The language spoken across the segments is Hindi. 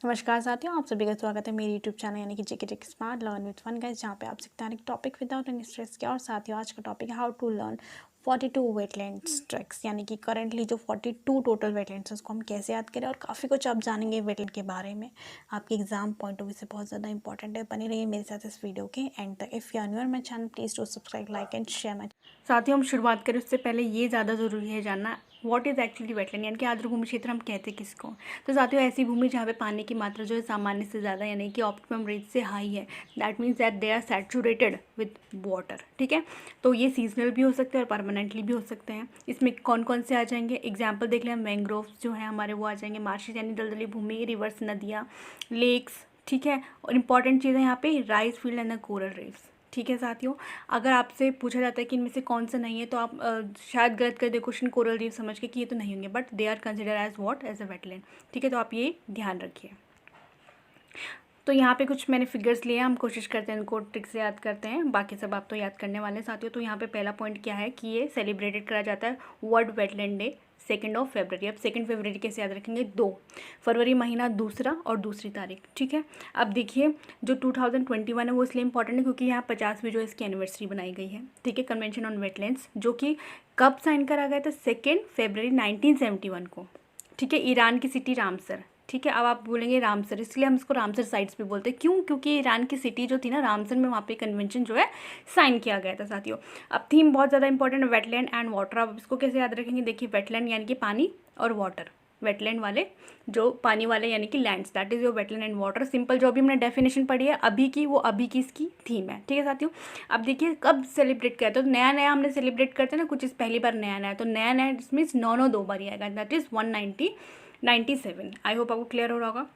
नमस्कार साथियों, आप सभी का स्वागत है मेरे यूट्यूब चैनल यानी कि JK tech smart learn with fun guys, जहाँ पे आप सीखते हैं एक टॉपिक विदाउट एनी स्ट्रेस के। और साथियों, आज का टॉपिक है how to learn 42 wetlands tracks, यानी कि करंटली जो 42 टोटल वेटलैंड्स हैं उसको हम कैसे याद करें। और काफ़ी कुछ आप जानेंगे वेटलैंड के बारे में, आपके एग्जाम पॉइंट ऑफ व्यू से बहुत ज़्यादा इंपॉर्टेंट है। बने रहिए मेरे साथ इस वीडियो के एंड तक। If you are new my channel, please do subscribe, like and share my. साथियों, हम शुरुआत करें उससे पहले ये ज़्यादा ज़रूरी है जानना व्हाट इज़ एक्चुअली वेटलैंड, यानी कि आर्द्र भूमि क्षेत्र हम कहते हैं किसको। तो साथियों, ऐसी भूमि जहाँ पे पानी की मात्रा जो है सामान्य से ज़्यादा यानी कि ऑप्टिमम रेंज से हाई है, that means that they are saturated with water. ठीक है, तो ये सीजनल भी हो सकते हैं और परमानेंटली भी हो सकते हैं। इसमें कौन कौन से आ जाएंगे, एग्जाम्पल देख लें। मैंग्रोव्स जो है हमारे वो आ जाएंगे, मार्शेज यानी दलदली भूमि, रिवर्स नदियाँ, लेक्स। ठीक है, और इंपॉर्टेंट चीज़ है यहाँ पे rice field and the coral reefs. ठीक है साथियों, अगर आपसे पूछा जाता है कि इनमें से कौन सा नहीं है तो आप शायद गलत कर दे क्वेश्चन कोरल रीफ समझ के कि ये तो नहीं होंगे, but they are consider as what, as a wetland. ठीक है, तो आप ये ध्यान रखिए। तो यहाँ पे कुछ मैंने फिगर्स लिए हैं, हम कोशिश करते हैं इनको ट्रिक से याद करते हैं, बाकी सब आप तो याद करने वाले हैं साथियों। तो यहाँ पे पहला पॉइंट क्या है कि ये सेलिब्रेटेड करा जाता है वर्ल्ड वेटलैंड डे 2 फरवरी। अब 2 फरवरी कैसे याद रखेंगे, 2 फरवरी महीना दूसरा और दूसरी तारीख। ठीक है, अब देखिए जो 2021 है वो इसलिए इंपॉर्टेंट है क्योंकि यहाँ 50वीं जो इसकी एनिवर्सरी बनाई गई है। ठीक है, कन्वेंशन ऑन वेटलैंड्स, जो कि कब साइन करा गया था, 2 फरवरी 1971 को। ठीक है, ईरान की सिटी रामसर। ठीक है, अब आप बोलेंगे रामसर, इसलिए हम इसको रामसर साइट्स भी बोलते हैं। क्यों? क्योंकि ईरान की सिटी जो थी ना रामसर में, वहाँ पे कन्वेंशन जो है साइन किया गया था साथियों। अब थीम बहुत ज़्यादा इंपॉर्टेंट है, वेटलैंड एंड वाटर। अब इसको कैसे याद रखेंगे, देखिए वेटलैंड यानी कि पानी और वाटर, वेटलैंड वाले जो पानी वाले यानी कि lands, that is your wetland and water. Simple जो भी हमने डेफिनेशन पढ़ी है अभी की, वो अभी की इसकी थीम है। ठीक है साथियों, अब देखिए कब सेलिब्रेट किया तो नया नया हमने सेलिब्रेट करते हैं ना, कुछ इस पहली बार नया नया, तो नया नया मीन्स 9 दो बार ही आएगा, दैट इज 197। आई होप आपको क्लियर हो रहा होगा।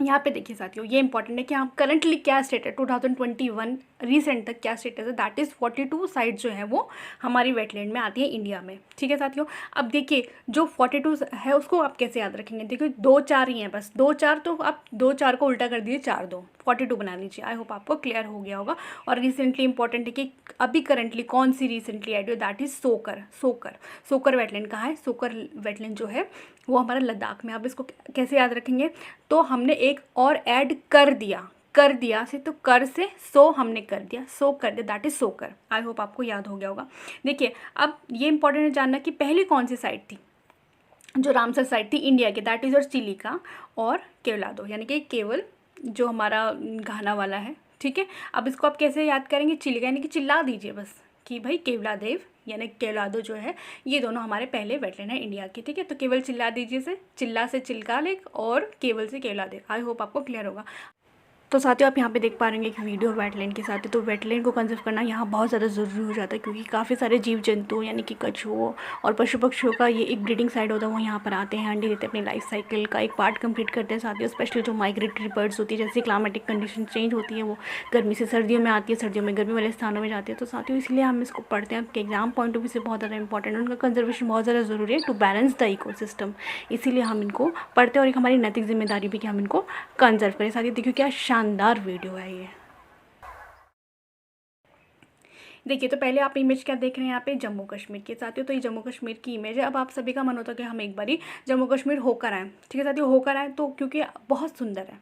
यहाँ पे देखिए साथियों, ये इंपॉर्टेंट है कि हम करंटली क्या स्टेट है, 2021 रिसेंट तक क्या स्टेटस है, दैट इज़ 42 साइट जो है वो हमारी वेटलैंड में आती है इंडिया में। ठीक है साथियों, अब देखिए जो 42 है उसको आप कैसे याद रखेंगे, देखिए 2-4 ही हैं बस, 2-4, तो आप 2-4 को उल्टा कर दीजिए, 4-2 42 बना लीजिए। आई होप आपको क्लियर हो गया होगा। और रिसेंटली इंपॉर्टेंट है कि अभी करंटली कौन सी रिसेंटली एड हुई, दैट इज सोकर। सोकर सोकर वेटलैंड कहाँ है, सोकर वेटलैंड जो है वो हमारा लद्दाख में। आप इसको कैसे याद रखेंगे, तो हमने एक और ऐड कर दिया से, तो कर से सो हमने कर दिया, सो कर दिया, दैट इज सोकर। आई होप आपको याद हो गया होगा। देखिए अब ये इंपॉर्टेंट है जानना कि पहले कौन सी साइट थी, जो रामसर साइट थी इंडिया की, दैट इज और चिलिका और केवलादो, यानी कि केवल जो हमारा घाना वाला है। ठीक है, अब इसको आप कैसे याद करेंगे, चिलिका यानी कि चिल्ला दीजिए बस कि भाई केवलादेव यानी केवलादो जो है, ये दोनों हमारे पहले वेटलैंड है इंडिया की। ठीक है, तो केवल चिल्ला दीजिए से, चिल्ला से चिल्का लेक और केवल से केवलादेव। आई होप आपको क्लियर होगा। तो साथियों, आप यहाँ पे देख पा रहे हैं एक वीडियो वेटलैंड के साथ है। तो वेटलैंड को कंजर्व करना यहाँ बहुत ज़्यादा ज़रूरी हो जाता है क्योंकि काफ़ी सारे जीव जंतु यानी कि कछुओं और पशु पक्षियों का ये एक ब्रीडिंग साइड होता है, वो यहाँ पर आते हैं, अंडे देते हैं, अपनी लाइफ साइकिल का एक पार्ट कंप्लीट करते हैं साथियों। स्पेशली जो माइग्रेटरी बर्ड्स होती है, जैसे क्लाइमेटिक कंडीशन चेंज होती है, वो गर्मी से सर्दियों में आती है, सर्दियों में गर्मी वाले स्थानों में जाती है। तो साथियों इसलिए हम इसको पढ़ते हैं, आपके एग्जाम पॉइंट ऑफ व्यू से बहुत ज़्यादा इंपॉर्टेंट है, उनका कंजर्वेशन बहुत ज़्यादा ज़रूरी है टू बैलेंस द इकोसिस्टम। इसीलिए हम इनको पढ़ते हैं और एक हमारी नैतिक जिम्मेदारी भी कि हम इनको कंजर्व करें। साथियों देखिए क्या शानदार वीडियो है ये। देखिए तो पहले आप इमेज क्या देख रहे हैं यहाँ पे, जम्मू कश्मीर के साथियों। तो ये जम्मू कश्मीर की इमेज है। अब आप सभी का मन होता है कि हम एक बारी जम्मू कश्मीर होकर आएँ। ठीक है साथियों, होकर आएँ तो क्योंकि बहुत सुंदर है,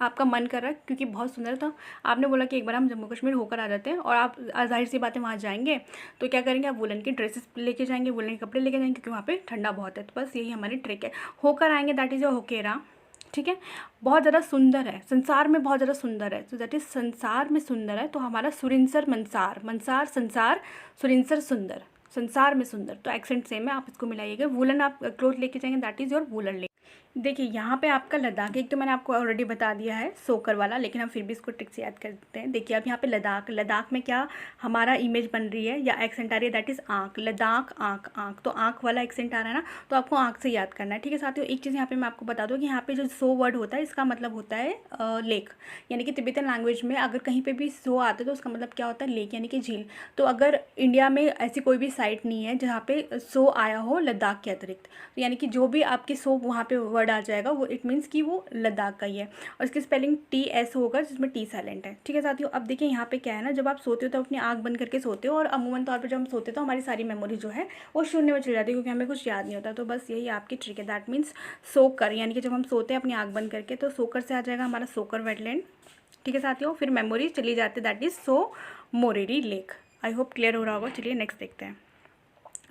आपका मन कर रहा है क्योंकि बहुत सुंदर है, तो आपने बोला कि एक बार हम जम्मू कश्मीर होकर आ जाते हैं। और आप जाहिर सी बात है वहाँ जाएंगे तो क्या करेंगे, आप वुलन की ड्रेसेस लेके जाएंगे, वुलन के कपड़े लेके जाएंगे क्योंकि वहाँ पे ठंडा बहुत है। तो बस यही हमारी ट्रिक है, होकर आएंगे, दैट इज़ होकेरा। ठीक है, बहुत ज़्यादा सुंदर है, संसार में बहुत ज़्यादा सुंदर है, तो दैट इज संसार में सुंदर है। तो हमारा सुरिंसर मंसार, मंसार संसार, सुरिंसर सुंदर, संसार में सुंदर, तो एक्सेंट सेम है, आप इसको मिलाइएगा। वुलन आप क्लोथ लेके जाएंगे, दैट इज़ योर वुलन ले। देखिए यहाँ पे आपका लद्दाख, एक तो मैंने आपको ऑलरेडी बता दिया है सोकर वाला, लेकिन हम फिर भी इसको ट्रिक से याद करते हैं। देखिए अब यहाँ पे लद्दाख, लद्दाख में क्या हमारा इमेज बन रही है या एक्सेंट आ रही है, दैट इज़ आँख, लद्दाख आँख, आँख, तो आँख वाला एक्सेंट आ रहा है ना, तो आपको आँख से याद करना है। ठीक है साथियों, एक चीज़ यहाँ पे मैं आपको बता दूँ कि यहाँ पे जो सो वर्ड होता है इसका मतलब होता है लेक, यानी कि तिब्बतन लैंग्वेज में अगर कहीं पर भी सो आता है तो उसका मतलब क्या होता है, लेक यानी कि झील। तो अगर इंडिया में ऐसी कोई भी साइट नहीं है जहाँ पे सो आया हो लद्दाख के अतिरिक्त, तो यानी कि जो भी आपकी सो वहाँ पे वर्ड वर्ड आ जाएगा वो इट मीन्स कि वो लद्दाख का ही है, और इसकी स्पेलिंग TS होगा जिसमें T साइलेंट है। ठीक है साथियों, अब देखिए यहाँ पे क्या है ना, जब आप सोते हो तो अपनी आँख बंद करके सोते हो, और अमूमन तौर पर जब हम सोते हो तो हमारी सारी मेमोरी जो है वो शून्य में चली जाती है, क्योंकि हमें कुछ याद नहीं होता। तो बस यही आपकी ट्रिक है, दैट मीन्स सोकर, यानी कि जब हम सोते हैं अपनी आँख बंद करके, तो सोकर से आ जाएगा हमारा सोकर वेटलैंड। ठीक है साथियों, फिर मेमोरी चली जाती है, that is Tso Moriri lake. I hope clear हो रहा होगा। चलिए नेक्स्ट देखते हैं।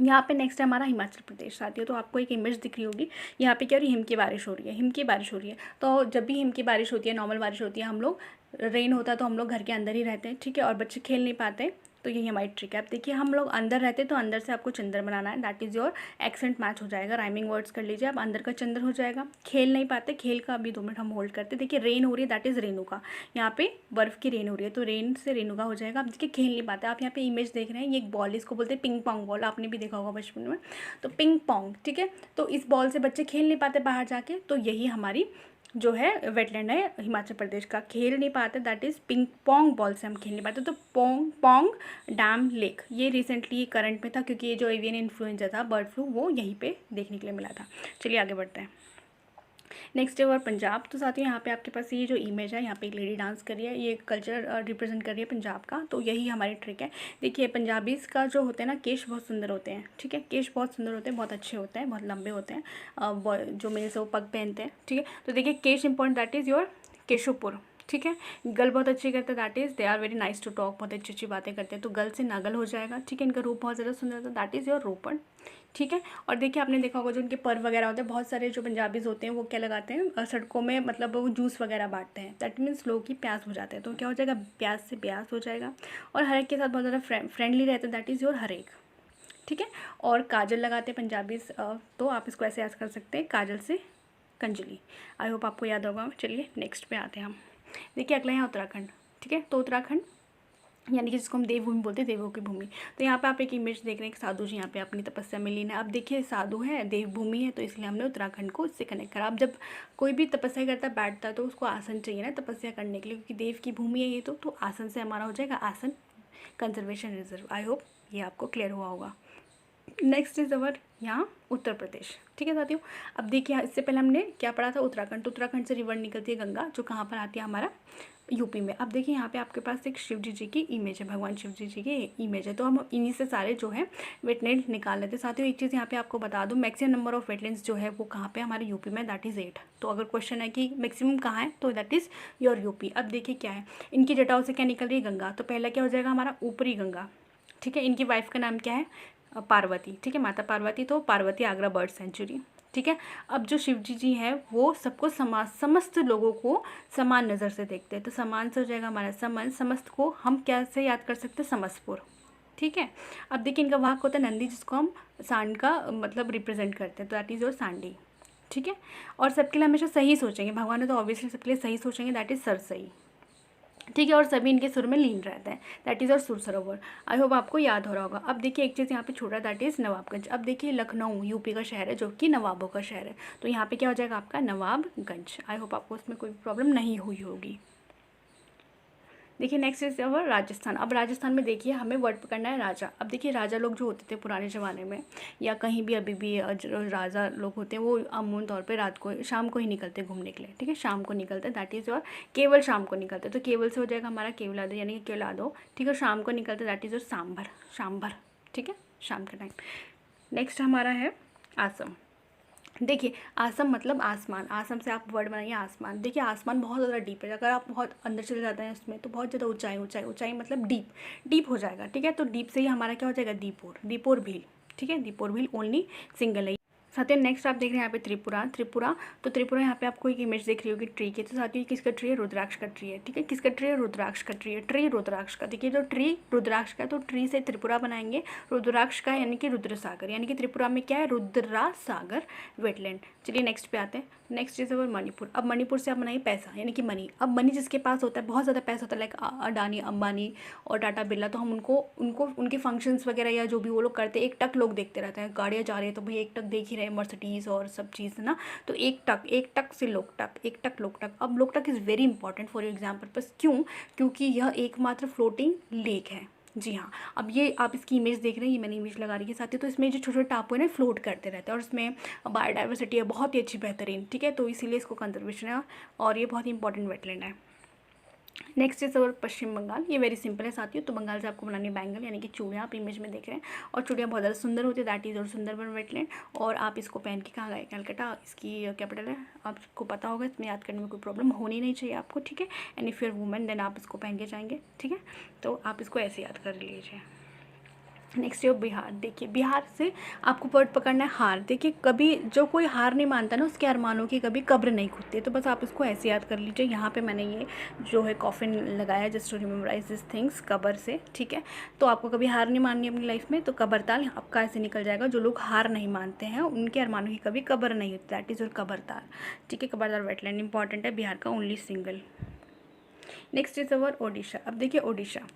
यहाँ पे नेक्स्ट है हमारा हिमाचल प्रदेश साथियों। तो आपको एक इमेज दिख रही होगी, यहाँ पे क्या हो रही है, हिम की बारिश हो रही है, हिम की बारिश हो रही है। तो जब भी हिम की बारिश होती है, नॉर्मल बारिश होती है, हम लोग रेन होता है तो हम लोग घर के अंदर ही रहते हैं। ठीक है, और बच्चे खेल नहीं पाते, तो यही हमारी ट्रिक है। अब देखिए हम लोग अंदर रहते हैं तो अंदर से आपको चंद्र बनाना है, that is your accent match हो जाएगा, राइमिंग वर्ड्स कर लीजिए आप, अंदर का चंद्र हो जाएगा। खेल नहीं पाते, खेल का अभी 2 मिनट हम होल्ड करते। देखिए रेन हो रही है, दैट इज़ रेणुका, यहाँ पे बर्फ़ की रेन हो रही है, तो रेन से रेणुका हो जाएगा। अब देखिए खेल नहीं पाते, आप यहाँ पे इमेज देख रहे हैं, ये एक बॉल, इसको बोलते हैं पिंग पोंग बॉल, आपने भी देखा होगा बचपन में, तो पिंग पोंग। ठीक है, तो इस बॉल से बच्चे खेल नहीं पाते बाहर जाके, तो यही हमारी जो है वेटलैंड है हिमाचल प्रदेश का। खेल नहीं पाते, that is ping pong ball से हम खेल नहीं पाते, तो पोंग पोंग डैम लेक, ये रिसेंटली करंट में था, क्योंकि ये जो एवियन इन्फ्लुएंजा था, बर्ड फ्लू, वो यहीं पे देखने के लिए मिला था। चलिए आगे बढ़ते हैं। नेक्स्ट है और पंजाब। तो साथियों यहाँ पे आपके पास ये जो इमेज है, यहाँ पे एक लेडी डांस कर रही है, ये कल्चर रिप्रेजेंट कर रही है पंजाब का, तो यही हमारी ट्रिक है। देखिए पंजाबीज़ का जो होते हैं ना, केश बहुत सुंदर होते हैं। ठीक है, केश बहुत सुंदर होते हैं, बहुत अच्छे होते हैं, बहुत लंबे होते हैं, जो मेल से वो पग पहनते हैं। ठीक है, तो देखिए केश important, that is your Keshopur. ठीक है, गल बहुत अच्छी करते हैं, that is they are very nice to talk, बहुत अच्छी अच्छी बातें करते हैं, तो गल से नागल हो जाएगा। ठीक है, इनका रूप बहुत ज़्यादा सुंदर होता है, दैट इज़ योर रोपण। ठीक है, और देखिए आपने देखा होगा जो उनके पर्व वगैरह होते हैं, बहुत सारे जो पंजाबीज़ होते हैं वो क्या लगाते हैं सड़कों में, मतलब वो जूस वगैरह बांटते हैं, दैट मीन्स लोगों की प्यास हो जाते हैं, तो क्या हो जाएगा, प्यास से ब्यास हो जाएगा। और हर एक के साथ बहुत ज़्यादा फ्रेंडली रहते हैं, दैट इज़ योर हर एक। ठीक है, और काजल लगाते हैं पंजाबीज़, तो आप इसको ऐसे याद कर सकते हैं, काजल से कंजली। आई होप आपको याद होगा। चलिए नेक्स्ट पे आते हैं हम। देखिए अगला है उत्तराखंड। ठीक है, तो उत्तराखंड यानी कि जिसको हम देवभूमि बोलते हैं, देवों की भूमि। तो यहाँ पे आप एक इमेज देख रहे हैं कि साधु जी यहाँ पे अपनी तपस्या में लीन है। अब देखिए साधु है, देवभूमि है, तो इसलिए हमने उत्तराखंड को इससे कनेक्ट करा। अब जब कोई भी तपस्या करता है, बैठता है, तो उसको आसन चाहिए ना तपस्या करने के लिए, क्योंकि देव की भूमि है ये, तो आसन से हमारा हो जाएगा आसन कंजर्वेशन रिजर्व। आई होप ये आपको क्लियर हुआ होगा। नेक्स्ट इज अवर यहाँ उत्तर प्रदेश। ठीक है साथियों, अब देखिए इससे पहले हमने क्या पढ़ा था, उत्तराखंड। तो उत्तराखंड से रिवर निकलती है गंगा, जो कहाँ पर आती है, हमारा यूपी में। अब देखिए यहाँ पे आपके पास एक शिव जी की इमेज है, भगवान शिव जी की इमेज है, तो हम इन्हीं से सारे जो है वेटलैंड निकाल लेते हैं। साथियों एक चीज़ यहाँ पे आपको बता दूँ, मैक्सिमम नंबर ऑफ वेटलैंड्स जो है वो कहाँ पे हमारे यूपी में, दैट इज़ 8। तो अगर क्वेश्चन है कि मैक्सिमम कहाँ है, तो दैट इज़ योर यूपी। अब देखिए क्या है, इनकी जटाओं से क्या निकल रही है, गंगा। तो पहला क्या हो जाएगा हमारा ऊपरी गंगा। ठीक है, इनकी वाइफ का नाम क्या है, पार्वती। ठीक है, माता पार्वती, तो पार्वती आगरा बर्ड सेंचुरी। ठीक है, अब जो शिव जी हैं वो सबको समस्त लोगों को समान नज़र से देखते हैं, तो समान से हो जाएगा हमारा समन, समस्त को हम कैसे याद कर सकते हैं, समस्तपुर। ठीक है, अब देखिए इनका वाहक होता है नंदी, जिसको हम सांड का मतलब रिप्रेजेंट करते हैं, तो दैट इज़ योर सांडी। ठीक है, और सबके लिए हमेशा सही सोचेंगे, भगवान ने तो ऑब्वियसली सबके लिए सही सोचेंगे, दैट इज़ सरसई। ठीक है, और सभी इनके सुर में लीन रहते हैं, दैट इज़ और सुर सरोवर। आई होप आपको याद हो रहा होगा। अब देखिए एक चीज़ यहाँ पे छोड़ा, दैट इज़ नवाबगंज। अब देखिए लखनऊ यूपी का शहर है, जो कि नवाबों का शहर है, तो यहाँ पे क्या हो जाएगा आपका नवाबगंज। आई होप आपको इसमें कोई प्रॉब्लम नहीं हुई होगी। देखिए नेक्स्ट इज अवर राजस्थान। अब राजस्थान में देखिए हमें वर्ड पकड़ना है राजा। अब देखिए राजा लोग जो होते थे पुराने ज़माने में, या कहीं भी अभी भी राजा लोग होते हैं, वो अमूमन तौर पे रात को शाम को ही निकलते घूमने के लिए। ठीक है, शाम को निकलते हैं, दैट इज़ और केवल शाम को निकलते, तो केवल से हो जाएगा हमारा केवलादो, यानी कि केवलादो। ठीक है, शाम को निकलते, दैट इज़ और सांभर, सांभर। ठीक है, शाम के टाइम। नेक्स्ट हमारा है आसम। देखिए आसम मतलब आसमान, आसम से आप वर्ड बनाइए आसमान। देखिए आसमान बहुत ज़्यादा डीप है, अगर आप बहुत अंदर चले जाते हैं उसमें, तो बहुत ज़्यादा ऊंचाई ऊंचाई ऊंचाई मतलब डीप, डीप हो जाएगा। ठीक है, तो डीप से ही हमारा क्या हो जाएगा, दीपोर, दीपोर भील। ठीक है, दीपोर भील ओनली सिंगल है। साथियों नेक्स्ट आप देख रहे हैं यहाँ पे त्रिपुरा, त्रिपुरा। तो त्रिपुरा यहाँ पे आपको एक इमेज देख रही होगी ट्री की, तो साथियों किसका ट्री है, रुद्राक्ष का ट्री है। ठीक है, किसका ट्री है, रुद्राक्ष का ट्री है, ट्री रुद्राक्ष का। देखिए जो ट्री रुद्राक्ष का है, तो ट्री से त्रिपुरा बनाएंगे, रुद्राक्ष का यानी कि रुद्र सागर, यानी कि त्रिपुरा में क्या है, रुद्रा सागर वेटलैंड। चलिए नेक्स्ट पे आते हैं। Next is our Manipur. अब मणिपुर से आप बनाइए पैसा, यानी कि मनी। अब मनी जिसके पास होता है, बहुत ज़्यादा पैसा होता है, लाइक अडानी अंबानी और टाटा बिरला, तो हम उनको उनको उनके फंक्शंस वगैरह या जो भी वो लोग करते हैं, एक टक लोग देखते रहते हैं, गाड़ियाँ जा रही है तो भाई एक टक देख ही रहे हैं, मर्सिडीज़ और सब चीज़ ना, तो एक टक से लोग टक, एक टक लोग टक। अब लोग टक is very important for your exam purpose. क्यों, क्योंकि यह एकमात्र फ्लोटिंग लेक है। जी हाँ, अब ये आप इसकी इमेज देख रहे हैं, ये मैंने इमेज लगा रही है साथ ही। तो इसमें जो छोटे-छोटे टापू है ना, फ्लोट करते रहते हैं और इसमें बायोडाइवर्सिटी है बहुत ही अच्छी, बेहतरीन, ठीक है। तो इसीलिए इसको कंजर्वेशन है और ये बहुत ही इंपॉर्टेंट वेटलैंड है। नेक्स्ट इज और पश्चिम बंगाल। ये वेरी सिंपल है साथियों। तो बंगाल से आपको बनानी है बैंगल यानी कि चूड़ियाँ, आप इमेज में देख रहे हैं। और चूड़ियाँ बहुत ज़्यादा सुंदर होती है, दैट इज़ और सुंदरबन वेटलैंड। और आप इसको पहन के कहाँ गए? कलकत्ता, इसकी कैपिटल है, आपको पता होगा, इसमें याद करने में कोई प्रॉब्लम होनी नहीं चाहिए आपको, ठीक है। And if you are women then आप इसको पहन के जाएंगे, ठीक है। तो आप इसको ऐसे याद कर लीजिए। नेक्स्ट है बिहार। देखिए बिहार से आपको वर्ड पकड़ना है हार। देखिए कभी जो कोई हार नहीं मानता ना, उसके अरमानों की कभी कब्र नहीं खुदती है। तो बस आप इसको ऐसे याद कर लीजिए। यहाँ पे मैंने ये जो है कॉफिन लगाया जस्ट टू रिमेमोराइज दिस थिंग्स, कब्र से, ठीक है। तो आपको कभी हार नहीं माननी अपनी लाइफ में, तो कब्रताल आपका ऐसे निकल जाएगा। जो लोग हार नहीं मानते हैं उनके अरमानों की कभी कब्र नहीं होती, दैट इज़ और कब्रताल, ठीक है। कब्रताल वेटलैंड इंपॉर्टेंट है, बिहार का only single. Next is our Odisha. अब देखिए ओडिशा,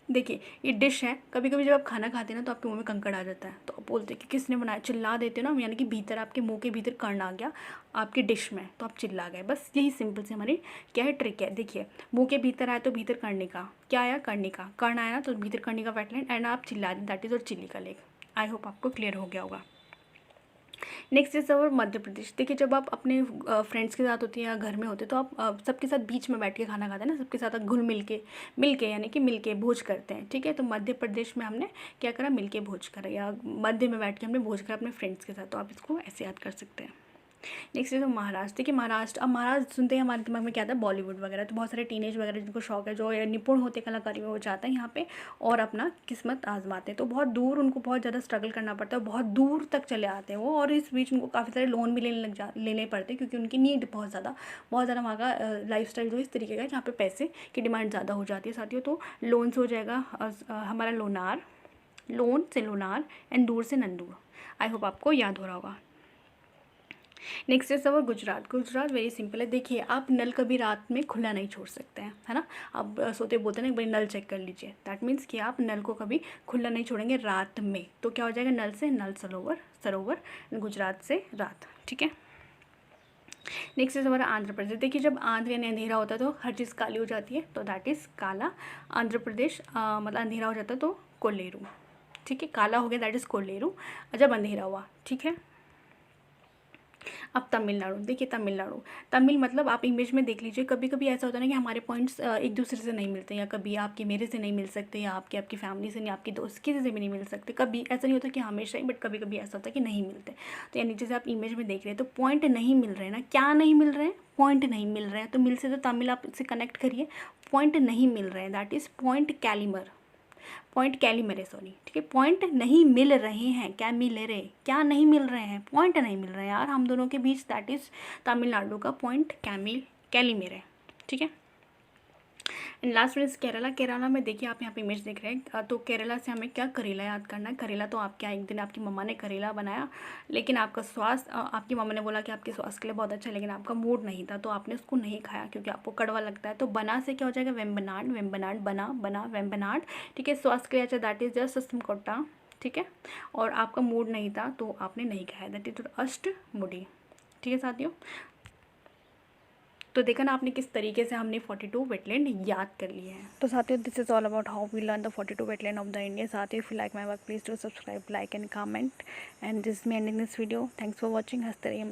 देखिए ये डिश है। कभी कभी जब आप खाना खाते हैं ना तो आपके मुंह में कंकड़ आ जाता है, तो आप बोलते हैं कि किसने बनाया, चिल्ला देते हो ना, यानी कि भीतर आपके मुंह के भीतर कर्ण आ गया आपकी डिश में, तो आप चिल्ला गए। बस यही सिंपल से हमारी क्या है, ट्रिक है। देखिए मुंह के भीतर आया तो भीतर कर्णिका, क्या आया, कर्णिका, कर्ण आया ना तो भीतर कर्णिका वेटलैंड, एंड आप चिल्ला दें, दैट इज और चिल्ली का लेक। आई होप आपको क्लियर हो गया होगा। Next is our Madhya Pradesh. देखिए जब आप अपने फ्रेंड्स के साथ होते हैं या घर में होते हैं तो आप सबके साथ बीच में बैठ के खाना खाते हैं ना, सबके साथ घुल मिल के यानी कि मिल के भोज करते हैं, ठीक है। तो मध्य प्रदेश में हमने क्या करा, मिल के भोज करा, या मध्य में बैठ के हमने भोज करा अपने फ्रेंड्स के साथ। तो आप इसको ऐसे याद कर सकते हैं। नेक्स्ट है तो महाराष्ट्र। देखिए महाराष्ट्र, अब महाराष्ट्र सुनते हैं हमारे दिमाग में क्या आता है, बॉलीवुड वगैरह। तो बहुत सारे टीनेज वगैरह जिनको शौक है, जो निपुण होते हैं कलाकारी में, वो जाते हैं यहाँ पे और अपना किस्मत आजमाते हैं। तो बहुत दूर उनको बहुत ज़्यादा स्ट्रगल करना पड़ता है, बहुत दूर तक चले आते हैं वो, और इस बीच उनको काफ़ी सारे लोन भी लेने पड़ते हैं, क्योंकि उनकी नीड बहुत ज़्यादा वहाँ का लाइफ स्टाइल जो इस तरीके का है जहाँ पे पैसे की डिमांड ज़्यादा हो जाती है साथियों। तो लोन से हो जाएगा हमारा लोनार, लोन से लोनार, एंड दूर से नंदूर। आई होप आपको याद हो रहा होगा। Next is our Gujarat. Gujarat very simple है। देखिए आप नल कभी रात में खुला नहीं छोड़ सकते हैं, है ना। आप सोते बोलते हैं ना, एक बार नल चेक कर लीजिए, दैट मीन्स कि आप नल को कभी खुला नहीं छोड़ेंगे रात में। तो क्या हो जाएगा, नल से नल सरोवर, गुजरात से रात, ठीक है। नेक्स्ट इज हमारा आंध्र प्रदेश। देखिए जब आंध्र यानी अंधेरा होता है तो हर चीज़ काली हो जाती है, तो दैट इज़ काला। आंध्र प्रदेश मतलब अंधेरा हो जाता है तो कोल्लेरू, ठीक है। काला हो गया दैट इज़ कोल्लेरू जब अंधेरा हुआ, ठीक है। अब तमिलनाडु। देखिए तमिल मतलब आप इमेज में देख लीजिए। कभी कभी ऐसा होता है ना कि हमारे पॉइंट्स एक दूसरे से नहीं मिलते, या कभी आपके मेरे से नहीं मिल सकते, या आपकी फैमिली से नहीं, आपकी दोस्त किसी से भी नहीं मिल सकते। कभी ऐसा नहीं होता कि हमेशा ही, बट कभी कभी ऐसा होता है कि नहीं मिलते। तो यानी जैसे आप इमेज में देख रहे हैं तो पॉइंट नहीं मिल रहे हैं ना, क्या नहीं मिल रहे हैं, पॉइंट नहीं मिल रहे हैं। तो मिल से तो तमिल आप इससे कनेक्ट करिए, पॉइंट नहीं मिल रहे हैं, that is point Calimere, point Calimere sorry, ठीक है। पॉइंट नहीं मिल रहे हैं, क्या मिल रहे, क्या नहीं मिल रहे हैं, पॉइंट नहीं मिल रहे हैं यार हम दोनों के बीच, दैट इज़ तमिलनाडु का पॉइंट कैलिमरे, ठीक है। And last one is Kerala. Kerala में देखिए आप यहाँ पे इमेज देख रहे हैं, तो केरला से हमें क्या, करेला याद करना है। करेला तो आप क्या, एक दिन आपकी मम्मा ने करेला बनाया, लेकिन आपका स्वास्थ्य, आपकी मम्मा ने बोला कि आपके स्वास्थ्य के लिए बहुत अच्छा है, लेकिन आपका मूड नहीं था तो आपने उसको नहीं खाया क्योंकि आपको कड़वा लगता है। तो बना से क्या हो जाएगा, वेम्बनाड, बना वेम्बनाड, ठीक है। स्वास्थ्य के लिए अच्छा, दैट इज जस्ट सस्मकोटा, ठीक है। और आपका मूड नहीं था तो आपने नहीं खाया, दैट इज अष्टमुडी, ठीक है साथियों। तो देखा ना आपने किस तरीके से हमने 42 वेटलैंड याद कर लिए हैं। तो साथियों this is all about how we learn the 42 wetland of the India. साथियों if you like my work please do subscribe, like and comment, and this me ending this video. Thanks for watching. हंसते रहिए।